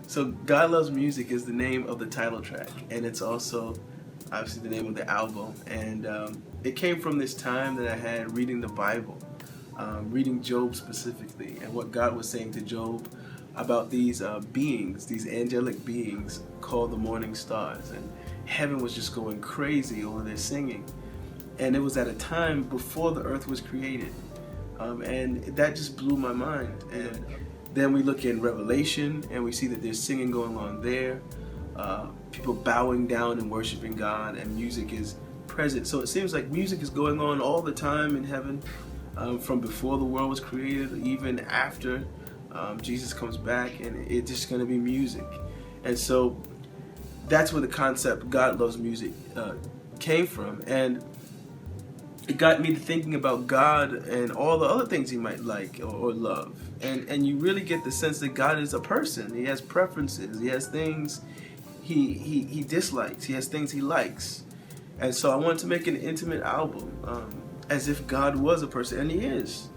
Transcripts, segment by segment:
So God Loves Music is the name of the title track, and it's also obviously the name of the album. And it came from this time that I had reading the Bible, reading Job specifically, and what God was saying to Job about these beings, these angelic beings called the morning stars. And heaven was just going crazy over their singing. And it was at a time before the earth was created. And that just blew my mind. And then we look in Revelation and we see that there's singing going on there, people bowing down and worshiping God, and music is present. So it seems like music is going on all the time in heaven, from before the world was created, even after Jesus comes back, and it's just going to be music. And so that's where the concept God Loves Music came from. And it got me to thinking about God and all the other things he might like or love. And you really get the sense that God is a person. He has preferences. He has things he dislikes. He has things he likes. And so I wanted to make an intimate album, as if God was a person, and he is.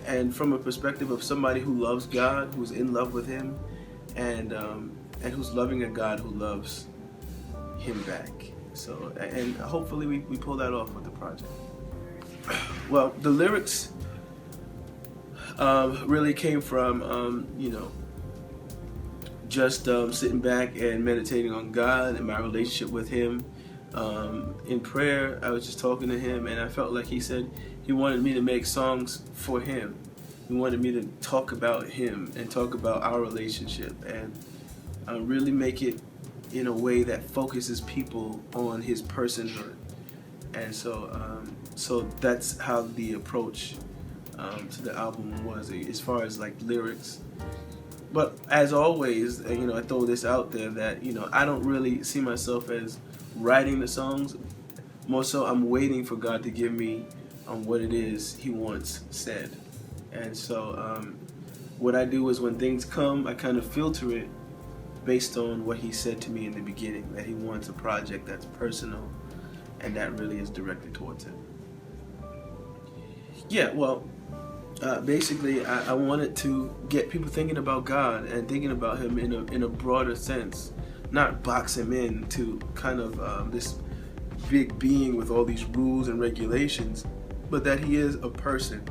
And from a perspective of somebody who loves God, who's in love with him, and who's loving a God who loves him back. So, and hopefully we pull that off with the project. Well, the lyrics really came from, just sitting back and meditating on God and my relationship with him. In prayer, I was just talking to him, and I felt like he said he wanted me to make songs for him. He wanted me to talk about him and talk about our relationship, and really make it in a way that focuses people on his personhood. And so that's how the approach to the album was, as far as like lyrics. But as always, I throw this out there that I don't really see myself as writing the songs. More so, I'm waiting for God to give me what it is he wants said. And so what I do is when things come, I kind of filter it based on what he said to me in the beginning, that he wants a project that's personal and that really is directed towards him. Yeah, well, basically I wanted to get people thinking about God and thinking about him in a broader sense, not box him in to kind of this big being with all these rules and regulations, but that he is a person,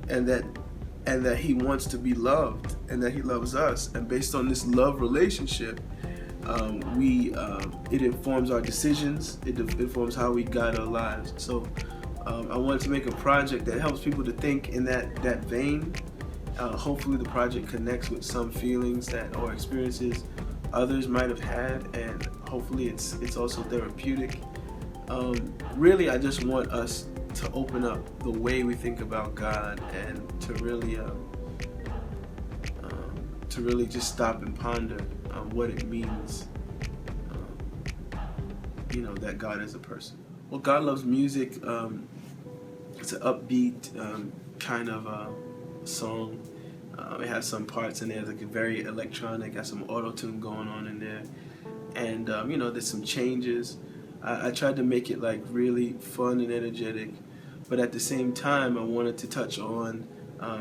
and that he wants to be loved, and that he loves us. And based on this love relationship, it informs our decisions. It informs how we guide our lives. So I wanted to make a project that helps people to think in that vein. Hopefully the project connects with some feelings that or experiences others might have had, and hopefully it's also therapeutic. Really, I just want us to open up the way we think about God, and to really just stop and ponder what it means, that God is a person. Well, God Loves Music. It's an upbeat kind of song. It has some parts in there like a very electronic, got some auto-tune going on in there, and there's some changes. I tried to make it like really fun and energetic, but at the same time I wanted to touch on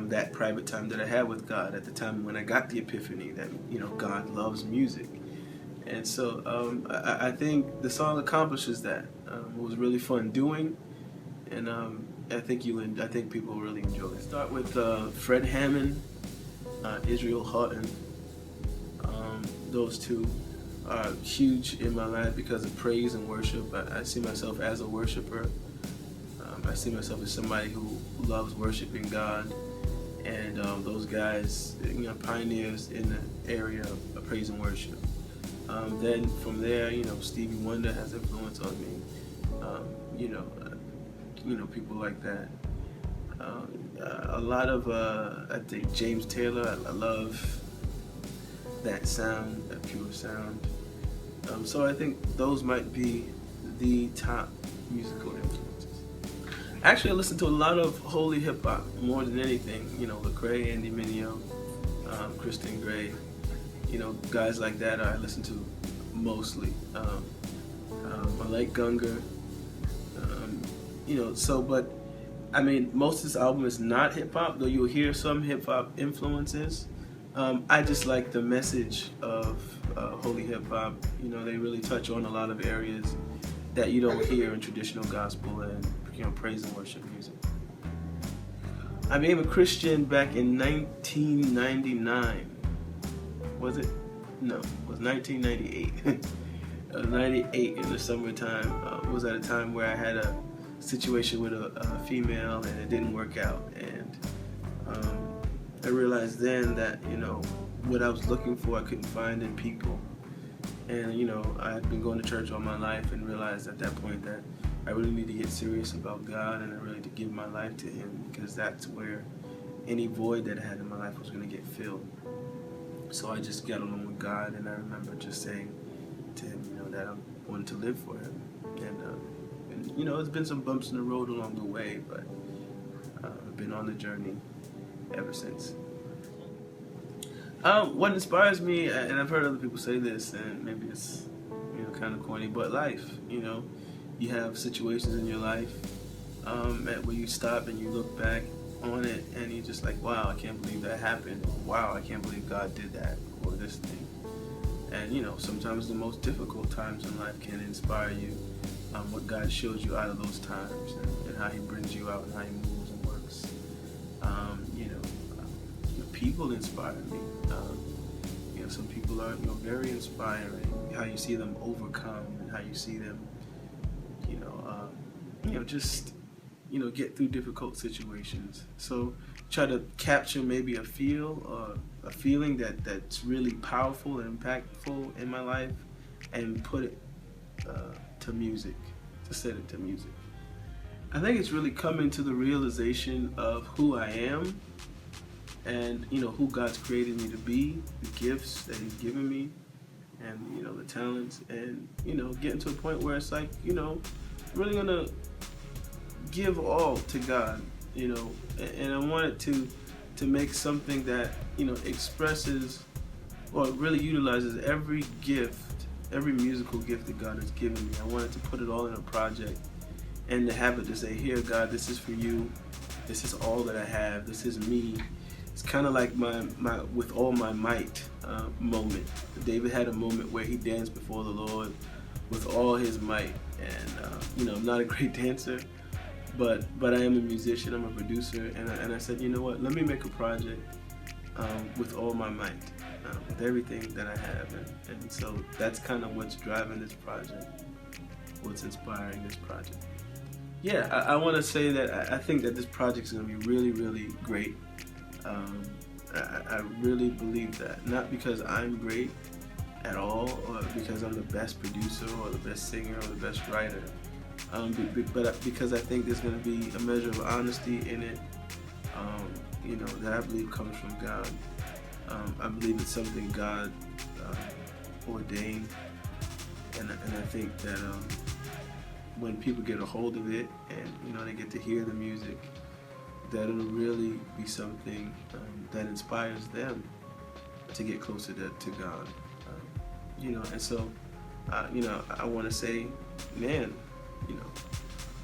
that private time that I had with God at the time when I got the epiphany that God loves music. And so I think the song accomplishes that. It was really fun doing, and I think people really enjoy it. Start with Fred Hammond, Israel Houghton. Those two are huge in my life because of praise and worship. I see myself as a worshiper. I see myself as somebody who loves worshiping God, and those guys, pioneers in the area of praise and worship. Then from there, Stevie Wonder has influence on me. People like that. A lot of, I think James Taylor. I love that sound, that pure sound. So I think those might be the top musical influences. Actually, I listen to a lot of holy hip hop more than anything. Lecrae, Andy Mineo, Kristen Gray. Guys like that I listen to mostly. I like Gunga. But I mean, most of this album is not hip hop, though you'll hear some hip hop influences. I just like the message of holy hip hop. You know, they really touch on a lot of areas that you don't hear in traditional gospel and praise and worship music. I became a Christian back in 1999. Was it? No, it was 1998. It was 98 in the summertime. It was at a time where I had a situation with a female and it didn't work out. And I realized then that, what I was looking for I couldn't find in people. And, I had been going to church all my life and realized at that point that I really need to get serious about God and I really need to give my life to Him, because that's where any void that I had in my life was going to get filled. So I just got along with God, and I remember just saying to Him, that I wanted to live for Him. And there's been some bumps in the road along the way, but I've been on the journey ever since. What inspires me, and I've heard other people say this, and maybe it's kind of corny, but life. You have situations in your life where you stop and you look back on it, and you're just like, wow, I can't believe that happened. Or, wow, I can't believe God did that, or this thing. And sometimes the most difficult times in life can inspire you. What God shows you out of those times, and how He brings you out, and how He moves and works. People inspire me. Some people are very inspiring. How you see them overcome, and how you see them, just get through difficult situations. So try to capture maybe a feeling that's really powerful and impactful in my life, and put it to music, to set it to music. I think it's really coming to the realization of who I am, and who God's created me to be, the gifts that He's given me, and the talents, and getting to a point where it's like really gonna give all to God, and I want it to make something that expresses or really utilizes every gift, every musical gift that God has given me. I wanted to put it all in a project, and to have it to say, here God, this is for you, this is all that I have, this is me. It's kind of like my with all my might moment. David had a moment where he danced before the Lord with all his might, and I'm not a great dancer, but I am a musician, I'm a producer, and I said, you know what, let me make a project with all my might, with everything that I have, and so that's kind of what's driving this project, what's inspiring this project. Yeah, I want to say that I think that this project is going to be really, really great. I really believe that, not because I'm great at all, or because I'm the best producer or the best singer or the best writer, but because I think there's going to be a measure of honesty in it, that I believe comes from God. I believe it's something God ordained, and I think that when people get a hold of it and they get to hear the music, that it'll really be something that inspires them to get closer to God. And so, I want to say, man,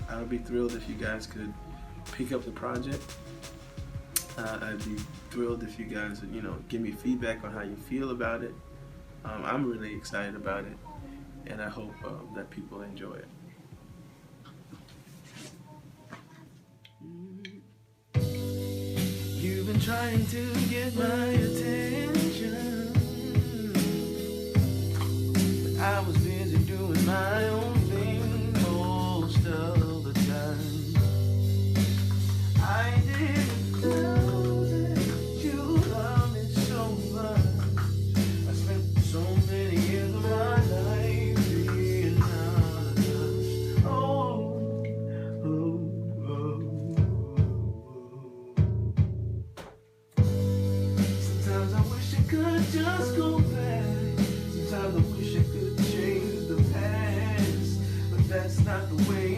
I would be thrilled if you guys could pick up the project. I'd be thrilled if you guys would, give me feedback on how you feel about it. I'm really excited about it, and I hope that people enjoy it. You've been trying to get my attention, but I was busy doing my own thing most of the time. I didn't know that you love me so much. I spent so many years of my life being out of touch. Oh, oh, oh. Sometimes I wish I could just go back. Sometimes I wish I could change the past, but that's not the way